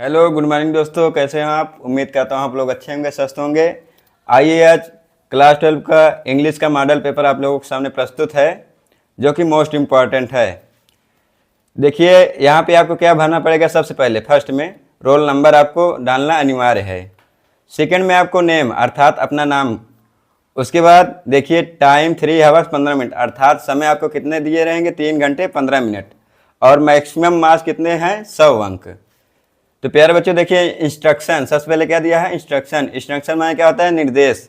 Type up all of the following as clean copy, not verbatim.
Hello good morning दोस्तों, कैसे हैं आप। उम्मीद करता हूँ आप लोग अच्छे होंगे, स्वस्थ होंगे। आइए आज क्लास 12 का इंग्लिश का मॉडल पेपर आप लोगों के सामने प्रस्तुत है, जो कि मोस्ट इम्पॉर्टेंट है। देखिए यहाँ पे आपको क्या भरना पड़ेगा। सबसे पहले फर्स्ट में रोल नंबर आपको डालना अनिवार्य है। सेकंड में आपको नेम अर्थात अपना नाम। उसके बाद देखिए टाइम 3 आवर्स 15 मिनट अर्थात समय आपको कितने दिए रहेंगे, 3 घंटे 15 मिनट। और मैक्सिमम मार्क्स कितने हैं, 100 अंक। तो प्यारे बच्चों देखिए इंस्ट्रक्शन सबसे पहले क्या दिया है, इंस्ट्रक्शन माने क्या होता है, निर्देश।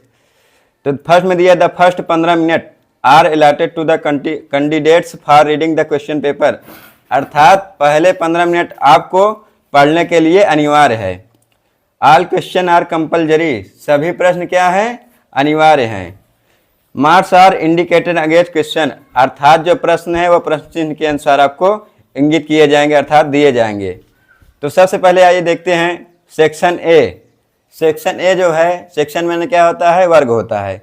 तो फर्स्ट में दिया the first 15 minute are allotted to the candidates for reading the question paper अर्थात पहले 15 मिनट आपको पढ़ने के लिए अनिवार्य है। ऑल क्वेश्चन आर कंपलजरी, सभी प्रश्न क्या है, अनिवार्य हैं। Marks are indicated against question अर्थात जो प्रश्न है वो प्रश्न चिन्ह के अनुसार आपको इंगित किए जाएंगे अर्थात दिए जाएंगे। तो सबसे पहले आइए देखते हैं सेक्शन ए। सेक्शन ए जो है, सेक्शन में क्या होता है, वर्ग होता है।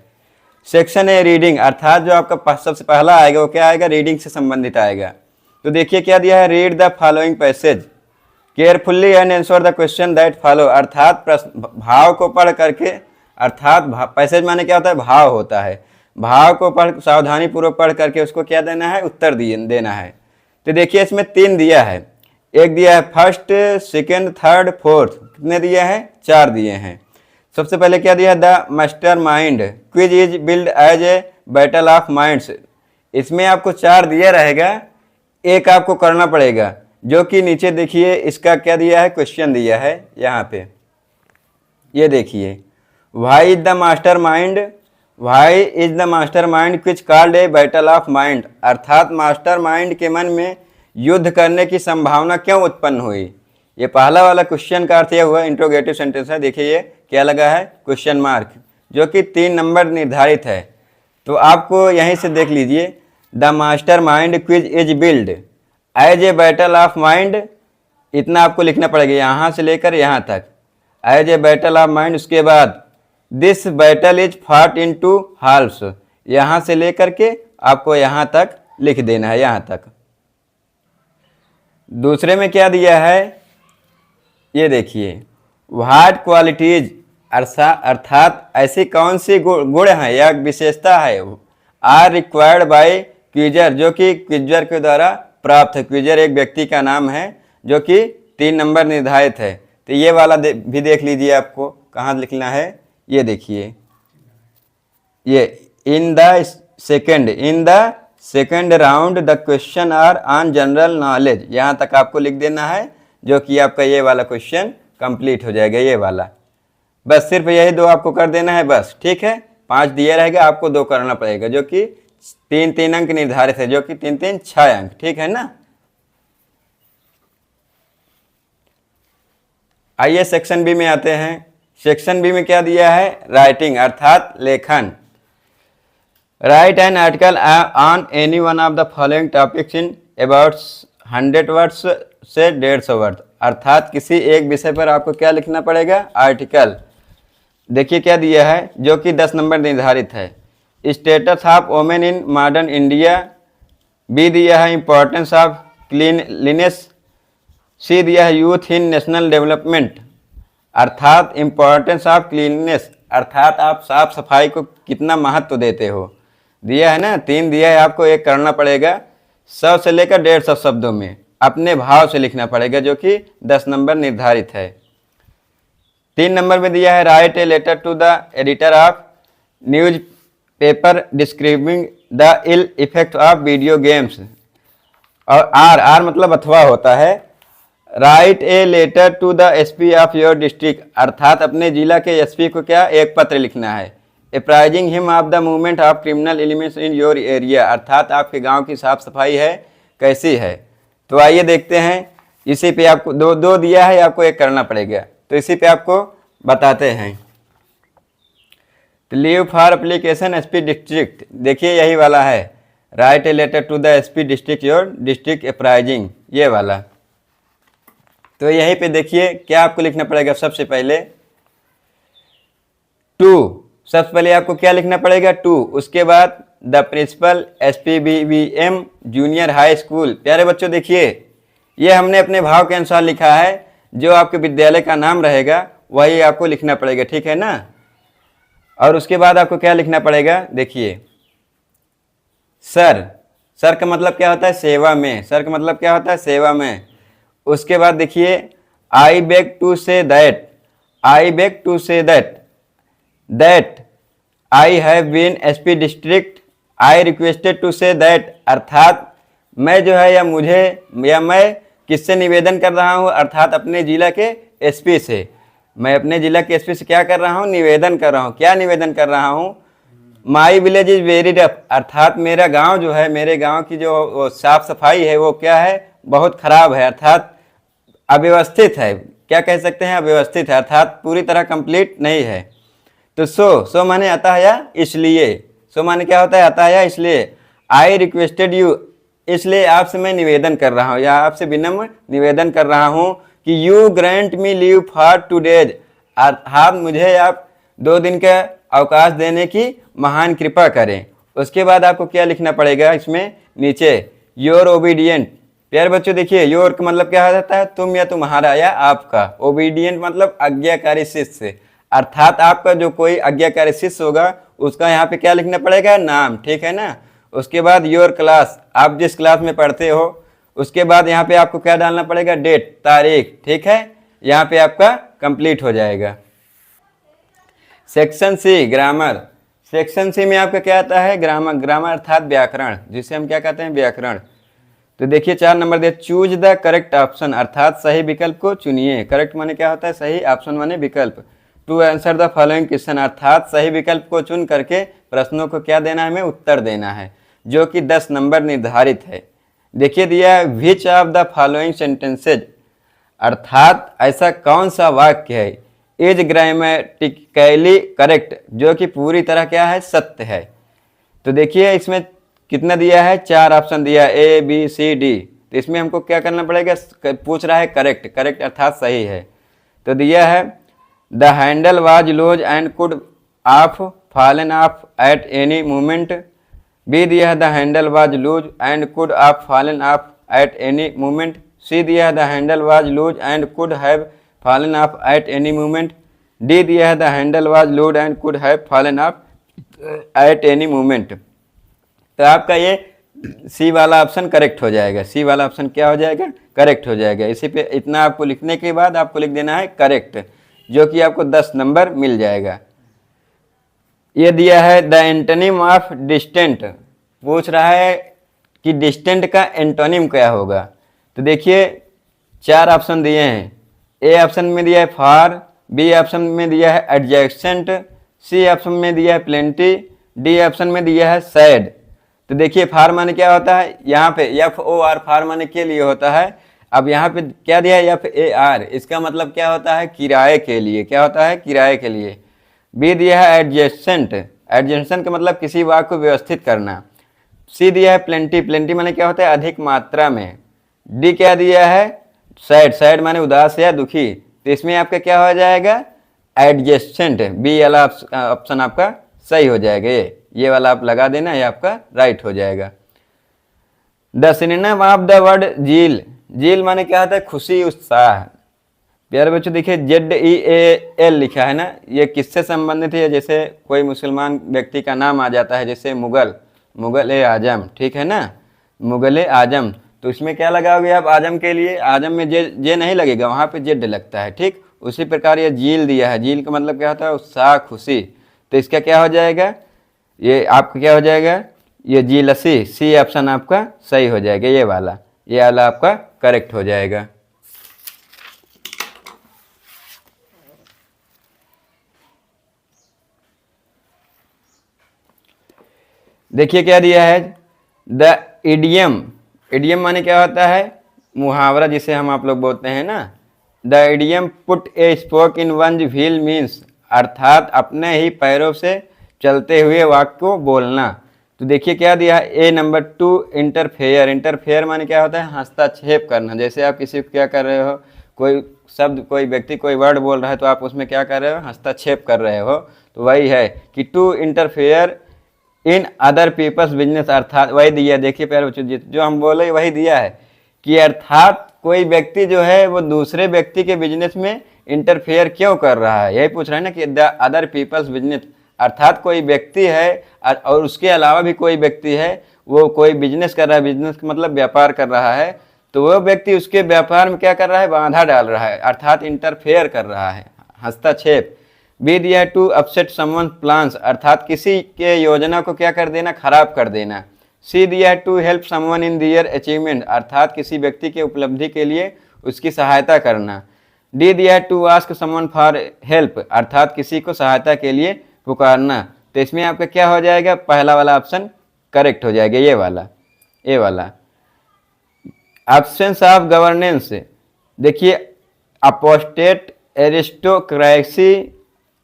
सेक्शन ए रीडिंग अर्थात जो आपका सबसे पहला आएगा वो क्या आएगा, रीडिंग से संबंधित आएगा। तो देखिए क्या दिया है, read the following passage carefully and answer the question that follow अर्थात भाव को पढ़ करके अर्थात पैसेज माने क्या होता है, भाव होता है। भाव को पढ़ सावधानी पूर्वक पढ़ करके उसको क्या देना है, उत्तर देना है। तो देखिए इसमें 3 दिया है, एक दिया है फर्स्ट, सेकंड, थर्ड, फोर्थ, कितने दिए हैं, 4 दिए हैं। सबसे पहले क्या दिया है, the mastermind quiz is build as a battle of minds. इसमें आपको 4 दिया रहेगा, एक आपको करना पड़ेगा, जो कि नीचे देखिए इसका क्या दिया है, क्वेश्चन दिया है यहाँ पे। ये देखिए why is the master mind, why is the master mind क्विच called a battle of mind अर्थात मास्टर माइंड के मन में युद्ध करने की संभावना क्यों उत्पन्न हुई। ये पहला वाला क्वेश्चन का अर्थ यह हुआ, इंट्रोगेटिव सेंटेंस है। देखिए ये क्या लगा है, क्वेश्चन मार्क, जो कि 3 नंबर निर्धारित है। तो आपको यहीं से देख लीजिए, the mastermind quiz is build as a battle of mind, इतना आपको लिखना पड़ेगा यहाँ से लेकर यहाँ तक, as a battle of mind. उसके बाद this battle is fought in two halves, यहाँ से लेकर के आपको यहाँ तक लिख देना है, यहाँ तक। दूसरे में क्या दिया है, ये देखिए व्हाट क्वालिटीज अर्थात ऐसी कौन सी गुण है या विशेषता है, आर रिक्वायर्ड बाय क्विजर, जो कि क्विजर के द्वारा प्राप्त है। क्विजर एक व्यक्ति का नाम है जो कि 3 नंबर निर्धारित है। तो ये वाला भी देख लीजिए, आपको कहाँ लिखना है, ये देखिए, ये in the second round the question are on general knowledge, यहाँ तक आपको लिख देना है, जो कि आपका ये वाला क्वेश्चन कंप्लीट हो जाएगा। ये वाला बस सिर्फ यही 2 आपको कर देना है बस, ठीक है। 5 दिया रहेगा, आपको 2 करना पड़ेगा, जो कि 3-3 अंक निर्धारित है, जो कि 3-3 6 अंक, ठीक है ना। आइए सेक्शन बी में आते हैं। सेक्शन बी में क्या दिया है, राइटिंग अर्थात लेखन। Right an article on any one of the following topics in about 100 words से 150 वर्ड अर्थात किसी एक विषय पर आपको क्या लिखना पड़ेगा, आर्टिकल। देखिए क्या दिया है, जो कि 10 नंबर निर्धारित है। Status of women in modern India, B दिया है इंपॉर्टेंस ऑफ क्लीनलीनेस, सी दिया है यूथ इन नेशनल डेवलपमेंट अर्थात इंपॉर्टेंस ऑफ क्लीनलीनेस अर्थात आप साफ सफाई को कितना महत्व देते हो, दिया है ना। 3 दिया है, आपको एक करना पड़ेगा, 100 से लेकर 150 शब्दों में अपने भाव से लिखना पड़ेगा, जो कि 10 नंबर निर्धारित है। 3 नंबर में दिया है write a letter to the editor of newspaper describing the ill effect of video games. और आर मतलब अथवा होता है। Write a letter to the SP of your district अर्थात अपने जिला के एसपी को क्या, एक पत्र लिखना है। Apprising him of the movement of criminal elements in your area अर्थात आपके गांव की साफ सफाई है कैसी है। तो आइए देखते हैं, इसी पे आपको 2 दिया है, आपको एक करना पड़ेगा, तो इसी पे आपको बताते हैं। Leave for application SP district, देखिए यही वाला है, write a letter to the SP district your district apprising, ये वाला। तो यहीं पे देखिए क्या आपको लिखना पड़ेगा, सबसे पहले 2, सबसे पहले आपको क्या लिखना पड़ेगा, 2। उसके बाद the principal SPBVM junior high school. प्यारे बच्चों देखिए ये हमने अपने भाव के अनुसार लिखा है, जो आपके विद्यालय का नाम रहेगा वही आपको लिखना पड़ेगा, ठीक है ना। और उसके बाद आपको क्या लिखना पड़ेगा, देखिए सर, सर का मतलब क्या होता है, सेवा में, सर का मतलब क्या होता है, सेवा में। उसके बाद देखिए I beg to say that, I beg to say that I have been SP district, I requested to say that, अर्थात मैं जो है या मुझे या मैं किससे निवेदन कर रहा हूँ, अर्थात अपने जिला के एसपी से, मैं अपने जिला के एसपी से क्या कर रहा हूँ, निवेदन कर रहा हूँ। क्या निवेदन कर रहा हूँ, my village is very rough, अर्थात मेरा गांव जो है, मेरे गांव की जो साफ सफाई है वो क्या है, बहुत खराब है, अर्थात अव्यवस्थित है। क्या कह सकते हैं, अव्यवस्थित है, अर्थात पूरी तरह कंप्लीट नहीं है। तो सो माने आता है या इसलिए, सो माने क्या होता है, आता है या इसलिए। आई रिक्वेस्टेड यू, इसलिए आपसे मैं निवेदन कर रहा हूँ या आपसे विनम्र निवेदन कर रहा हूँ कि you grant me leave for 2 days, अर्थात मुझे आप 2 दिन का अवकाश देने की महान कृपा करें। उसके बाद आपको क्या लिखना पड़ेगा इसमें नीचे, योर ओबीडियंट। प्यारे बच्चों देखिए, योर का मतलब क्या हो जाता है, तुम या तुम्हारा या आपका, ओबीडियंट मतलब आज्ञाकारी शिष्य, अर्थात आपका जो कोई आज्ञाकारी शिष्य होगा उसका यहाँ पे क्या लिखना पड़ेगा, नाम, ठीक है ना। उसके बाद योर क्लास, आप जिस क्लास में पढ़ते हो। उसके बाद यहाँ पे आपको क्या डालना पड़ेगा, डेट, तारीख, ठीक है। यहाँ पे आपका कंप्लीट हो जाएगा। Section C grammar, section C में आपका क्या आता है, ग्रामर, ग्रामर अर्थात व्याकरण, जिसे हम क्या कहते हैं, व्याकरण। तो देखिए 4 number they, choose the correct option, अर्थात सही विकल्प को चुनिए। करेक्ट माने क्या होता है, सही, ऑप्शन माने विकल्प। To answer the following question, अर्थात सही विकल्प को चुन करके प्रश्नों को क्या देना है, हमें उत्तर देना है, जो कि 10 नंबर निर्धारित है। देखिए दिया है, which of the following sentences, अर्थात ऐसा कौन सा वाक्य है, इज ग्रामेटिकली करेक्ट, जो कि पूरी तरह क्या है, सत्य है। तो देखिए इसमें कितना दिया है, 4 ऑप्शन दिया है, ए बी सी डी। तो इसमें हमको क्या करना पड़ेगा, पूछ रहा है करेक्ट, करेक्ट अर्थात सही है। तो दिया है the handle was loose and could of fallen off at any moment, B दिया है the handle was loose and could of fallen off at any moment, C दिया है the handle was loose and could have fallen off at any moment, D दिया है the handle was loose and could have fallen off at any moment. तो आपका ये सी वाला option correct हो जाएगा, सी वाला ऑप्शन क्या हो जाएगा, करेक्ट हो जाएगा। इसी पे इतना आपको लिखने के बाद आपको लिख देना है करेक्ट, जो कि आपको 10 नंबर मिल जाएगा। ये दिया है द एंटोनिम ऑफ डिस्टेंट, पूछ रहा है कि डिस्टेंट का एंटोनिम क्या होगा। तो देखिए 4 ऑप्शन दिए हैं, ए ऑप्शन में दिया है फार, बी ऑप्शन में दिया है एडजेसेंट, सी ऑप्शन में दिया है प्लेंटी, डी ऑप्शन में दिया है सैड। तो देखिए फार माने क्या होता है, यहाँ पे एफ ओ आर, फार माने के लिए होता है। अब यहाँ पे क्या दिया है, एफ ए आर, इसका मतलब क्या होता है, किराए के लिए, क्या होता है, किराए के लिए। बी दिया है एडजेसेंट, एडजेसेंट का मतलब किसी वाक्य को व्यवस्थित करना। सी दिया है प्लेंटी, प्लेंटी माने क्या होता है, अधिक मात्रा में। डी क्या दिया है, सैड, सैड माने उदास या दुखी। तो इसमें आपका क्या हो जाएगा, एडजेसेंट, बी वाला ऑप्शन आपका सही हो जाएगा। ये वाला आप लगा देना, ये आपका राइट हो जाएगा। The synonym of the word झील, झील माने क्या होता है, खुशी, उत्साह। प्यारे बच्चों देखिए ZEAL लिखा है ना, ये किससे संबंधित है, जैसे कोई मुसलमान व्यक्ति का नाम आ जाता है, जैसे मुगल ए आजम, ठीक है ना, मुगल ए आजम। तो इसमें क्या लगाओगे आप, आजम के लिए आजम में जे नहीं लगेगा, वहाँ पे जेड लगता है, ठीक। उसी प्रकार ये झील दिया है, झील का मतलब क्या होता है, उत्साह, खुशी। तो इसका क्या हो जाएगा, ये आपका क्या हो जाएगा, ये जीलसी, सी ऑप्शन आपका सही हो जाएगा, ये वाला आपका करेक्ट हो जाएगा। देखिए क्या दिया है, द इडियम, इडियम माने क्या होता है, मुहावरा जिसे हम आप लोग बोलते हैं ना। The idiom put a spoke in one's wheel means, अर्थात अपने ही पैरों से चलते हुए वाक्य को बोलना। तो देखिए क्या दिया है, ए नंबर 2 इंटरफेयर, इंटरफेयर माने क्या होता है, हस्तक्षेप करना। जैसे आप किसी को क्या कर रहे हो, कोई शब्द, कोई व्यक्ति कोई वर्ड बोल रहा है, तो आप उसमें क्या कर रहे हो, हस्तक्षेप कर रहे हो। तो वही है कि to interfere in other people's business, अर्थात वही दिया। देखिए प्यारे बच्चों, जो हम बोले वही दिया है कि अर्थात कोई व्यक्ति जो है वो दूसरे व्यक्ति के बिजनेस में इंटरफेयर क्यों कर रहा है, यही पूछ रहा है ना कि द अदर पीपल्स बिजनेस, अर्थात कोई व्यक्ति है और उसके अलावा भी कोई व्यक्ति है, वो कोई बिजनेस कर रहा है, बिजनेस का मतलब व्यापार कर रहा है, तो वो व्यक्ति उसके व्यापार में क्या कर रहा है, बाधा डाल रहा है, अर्थात इंटरफेयर कर रहा है, हस्तक्षेप। बी दिया टू अपसेट समवन प्लान्स, अर्थात किसी के योजना को क्या कर देना, खराब कर देना। सी दिया to help someone in their achievement, अर्थात किसी व्यक्ति के उपलब्धि के लिए उसकी सहायता करना। डी दिया to ask someone for help, अर्थात किसी को सहायता के लिए पुकारना। तो इसमें आपका क्या हो जाएगा, पहला वाला ऑप्शन करेक्ट हो जाएगा, ये वाला। एब्सेंस ऑफ गवर्नेंस, देखिए अपोस्टेट, एरिस्टोक्रेसी,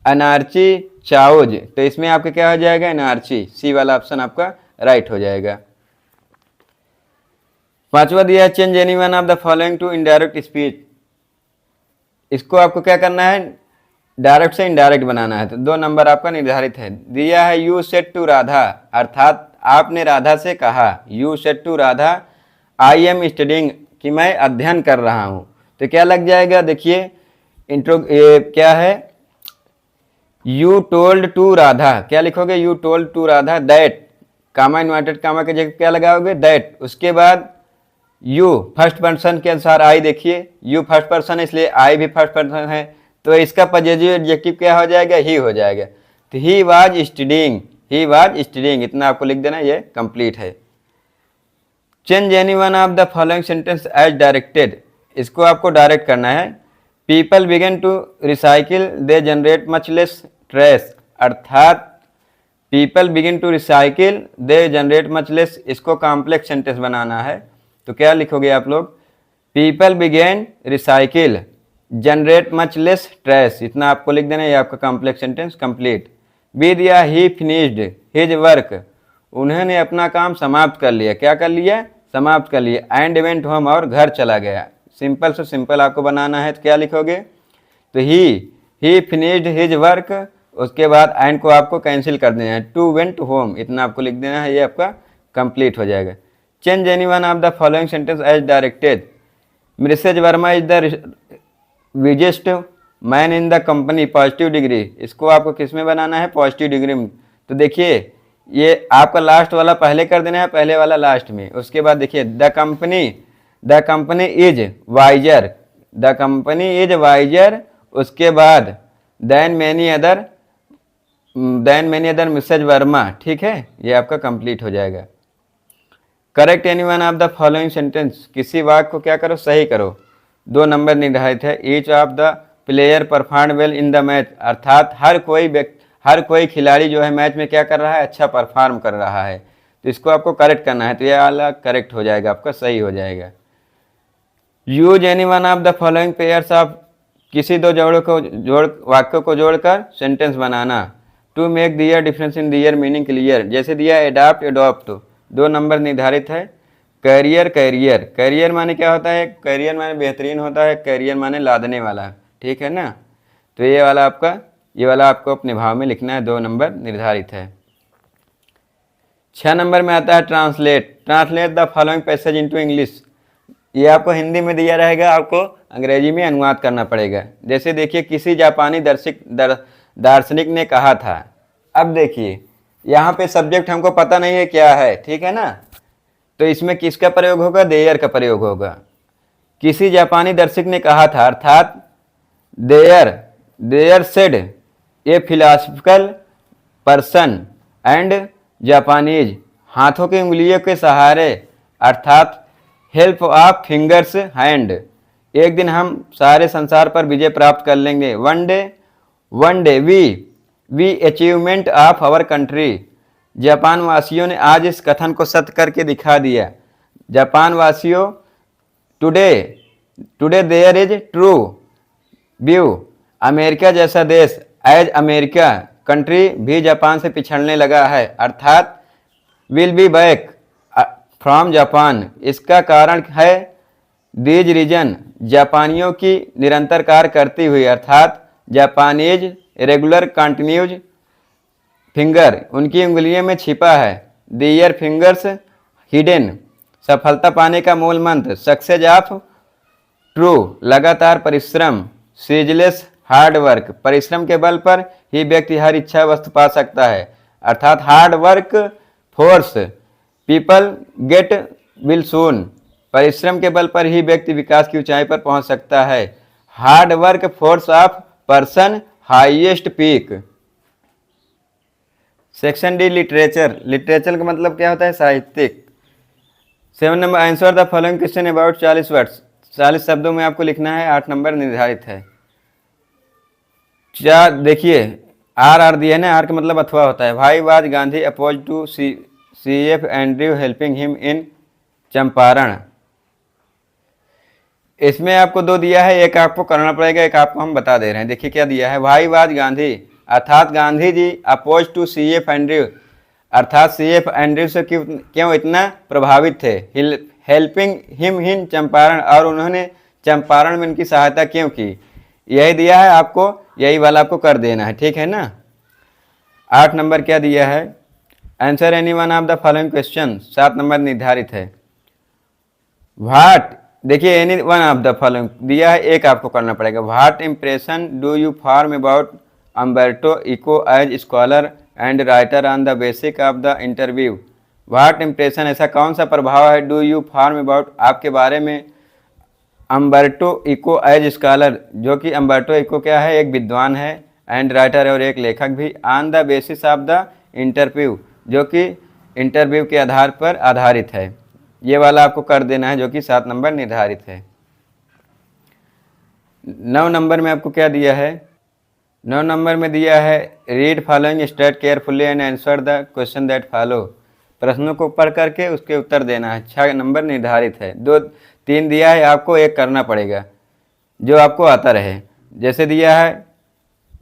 अनार्ची, चाओज, तो इसमें आपका क्या हो जाएगा, अनार्ची, सी वाला ऑप्शन आपका राइट हो जाएगा। पांचवा दिया change any one of the following to indirect speech, इसको आपको क्या करना है, डायरेक्ट से इनडायरेक्ट बनाना है, तो 2 नंबर आपका निर्धारित है। दिया है यू सेड टू राधा, अर्थात आपने राधा से कहा, you said to Radha I am studying, कि मैं अध्ययन कर रहा हूं, तो क्या लग जाएगा, देखिए क्या है, यू टोल्ड टू राधा, क्या लिखोगे, you told to Radha that, comma inverted comma के जगह क्या लगाओगे, दैट, उसके बाद यू फर्स्ट पर्सन के अनुसार आई, देखिए यू फर्स्ट पर्सन है इसलिए आई भी फर्स्ट पर्सन है, तो इसका पॉजिटिव एडजेक्टिव क्या हो जाएगा, ही हो जाएगा, तो ही वाज स्टडिंग, इतना आपको लिख देना, ये कंप्लीट है। Change any one of the following sentence as directed, इसको आपको डायरेक्ट करना है। People began to recycle they generate much less trash, अर्थात people begin to recycle they generate much less, इसको कॉम्प्लेक्स सेंटेंस बनाना है, तो क्या लिखोगे आप लोग, people began recycle generate much less trash, इतना आपको लिख देना, ये आपका कॉम्प्लेक्स सेंटेंस कंप्लीट। बी दिया ही फिनिश्ड हिज वर्क, उन्होंने अपना काम समाप्त कर लिया, क्या कर लिया, समाप्त कर लिया। एंड वेंट होम, और घर चला गया, सिंपल से सिंपल आपको बनाना है, तो क्या लिखोगे, तो ही फिनिश्ड हिज वर्क, उसके बाद एंड को आपको कैंसिल कर देना है, टू वेंट होम, इतना आपको लिख देना है, ये आपका कंप्लीट हो जाएगा। Change any one of the following sentence as directed, Mrs Varma is the wisest man in the company, positive degree, इसको आपको किस में बनाना है, पॉजिटिव डिग्री में, तो देखिए ये आपका लास्ट वाला पहले कर देना है, पहले वाला लास्ट में, उसके बाद देखिए the company is wiser, the company is wiser, उसके बाद then many other Mrs Verma, ठीक है, ये आपका कंप्लीट हो जाएगा। Correct any one of the following sentence, किसी वाक्य को क्या करो, सही करो, 2 नंबर निर्धारित है। Each of the player perform well in the match, अर्थात हर कोई खिलाड़ी जो है मैच में क्या कर रहा है, अच्छा परफॉर्म कर रहा है, तो इसको आपको करेक्ट करना है, तो यह वाला करेक्ट हो जाएगा, आपका सही हो जाएगा। Use any one of the following pairs of, किसी 2 वाक्यों को जोड़कर सेंटेंस बनाना। To make their difference in their meaning clear, जैसे दिया एडाप्ट एडॉप्ट, 2 नंबर निर्धारित है। कैरियर माने क्या होता है, कैरियर माने बेहतरीन होता है, कैरियर माने लादने वाला, ठीक है ना, तो ये वाला आपको अपने भाव में लिखना है, 2 नंबर निर्धारित है। 6 नंबर में आता है translate the following passage into English, ये आपको हिंदी में दिया रहेगा, आपको अंग्रेजी में अनुवाद करना पड़ेगा। जैसे देखिए किसी जापानी दार्शनिक ने कहा था, अब देखिए यहाँ पे सब्जेक्ट हमको पता नहीं है क्या है, ठीक है ना, तो इसमें किसका प्रयोग होगा, देयर का प्रयोग होगा। किसी जापानी दार्शनिक ने कहा था, अर्थात there said a philosophical person and Japanese, हाथों की उंगलियों के सहारे, अर्थात हेल्प ऑफ फिंगर्स हैंड, एक दिन हम सारे संसार पर विजय प्राप्त कर लेंगे। One day we achievement of our country, Japan वासियों ने आज इस कथन को सत्य करके दिखा दिया। जापान वासियों, today there is true view, America जैसा देश, एज अमेरिका कंट्री भी जापान से पिछड़ने लगा है, अर्थात will be back from Japan, इसका कारण है दीज रीजन, जापानियों की निरंतर कार्य करती हुई, अर्थात जापानीज रेगुलर कंटिन्यूज फिंगर, उनकी उंगलियों में छिपा है, दियर फिंगर्स हिडन सफलता पाने का मूल मंत्र, सक्सेस ऑफ ट्रू, लगातार परिश्रम, सीजलेस हार्ड वर्क, परिश्रम के बल पर ही व्यक्ति हर इच्छा वस्तु पा सकता है, अर्थात hard work force people get will soon, परिश्रम के बल पर ही व्यक्ति विकास की ऊंचाई पर पहुंच सकता है, hard work force of person highest peak. Section D literature, literature का मतलब क्या होता है, साहित्यिक। 7 number, answer the following question about 40 words, 40 शब्दों में आपको लिखना है, 8 नंबर निर्धारित है। क्या देखिए आर दिया है ना, आर का मतलब अथवा होता है। Why was Gandhi oppose to CF Andrew helping him in Champaran, इसमें आपको 2 दिया है, एक आपको करना पड़ेगा, एक आपको हम बता दे रहे हैं। देखिए क्या दिया है, भाई वाज गांधी अर्थात Gandhi ji oppose to CF Andrew, अर्थात CF एंड्रयू से क्यों इतना प्रभावित थे, हेल्पिंग हिम इन चंपारण, और उन्होंने चंपारण में उनकी सहायता क्यों की, यही दिया है आपको, यही वाला आपको कर देना है, ठीक है ना। 8 नंबर क्या दिया है, answer any one of the following question, 7 number निर्धारित है। व्हाट, देखिए any one of the following दिया है, एक आपको करना पड़ेगा। What impression do you form about Umberto Eco as scholar and writer on the basic of the interview, what impression ऐसा कौन सा प्रभाव है, डू यू फॉर्म अबाउट आपके बारे में, अम्बर्टो इको एज स्कॉलर जो कि अम्बर्टो इको क्या है, एक विद्वान है, एंड राइटर और एक लेखक भी, on the basis of the interview जो कि इंटरव्यू के आधार पर आधारित है, ये वाला आपको कर देना है जो कि 7 नंबर निर्धारित है। 9 नंबर में आपको क्या दिया है, 9 नंबर में दिया है read following state carefully and answer the question that follow, प्रश्नों को पढ़ करके उसके उत्तर देना है, 6 नंबर निर्धारित है। 3 दिया है आपको, एक करना पड़ेगा जो आपको आता रहे। जैसे दिया है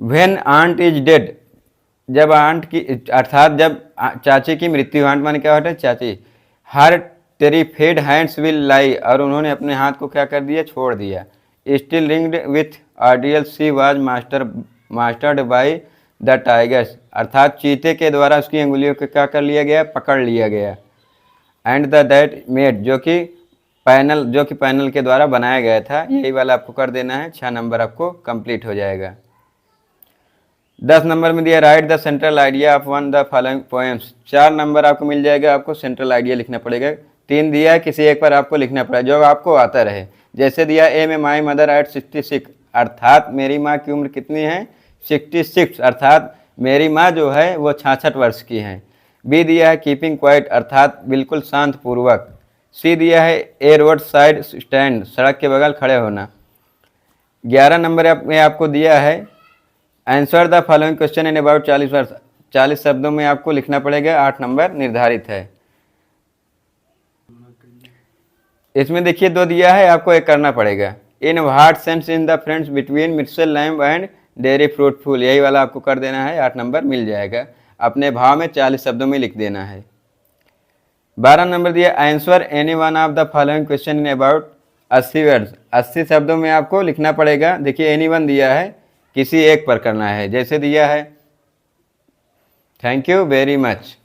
व्हेन आंट इज डेड, जब आंट की अर्थात जब चाची की मृत्यु, आंट माने क्या होता है, चाची, हर तेरी फेड हैंड्स विल लाई, और उन्होंने अपने हाथ को क्या कर दिया, छोड़ दिया, still ringed with ordeal she was mastered by the tigers, अर्थात चीते के द्वारा उसकी अंगुलियों को क्या कर लिया गया, पकड़ लिया गया, एंड द दैट मेड जो कि पैनल के द्वारा बनाया गया था, यही वाला आपको कर देना है, 6 नंबर आपको कंप्लीट हो जाएगा। 10 नंबर में दिया right the central idea of one the following poems, 4 number आपको मिल जाएगा, आपको सेंट्रल आइडिया लिखना पड़ेगा। 3 दिया है, किसी एक पर आपको लिखना पड़ेगा जो आपको आता रहे। जैसे दिया ए में माई मदर एट 66, अर्थात मेरी माँ की उम्र कितनी है, 66, अर्थात मेरी माँ जो है वो 66 वर्ष की है। बी दिया है कीपिंग क्वाइट, अर्थात बिल्कुल शांत पूर्वक। सी दिया है ए रोड साइड स्टैंड, सड़क के बगल खड़े होना। 11 नंबर में आपको दिया है answer the following question in about 40 words, 40 शब्दों में आपको लिखना पड़ेगा, 8 नंबर निर्धारित है। इसमें देखिए 2 दिया है, आपको एक करना पड़ेगा, in what sense in the friends between mister Lamb and Derry fruitful, यही वाला आपको कर देना है, 8 नंबर मिल जाएगा। अपने भाव में 40 शब्दों में लिख देना है। 12 नंबर दिया answer any one of the following question in about 80 words, 80 शब्दों में आपको लिखना पड़ेगा। देखिए एनी वन दिया है, किसी एक पर करना है। जैसे दिया है थैंक यू वेरी मच।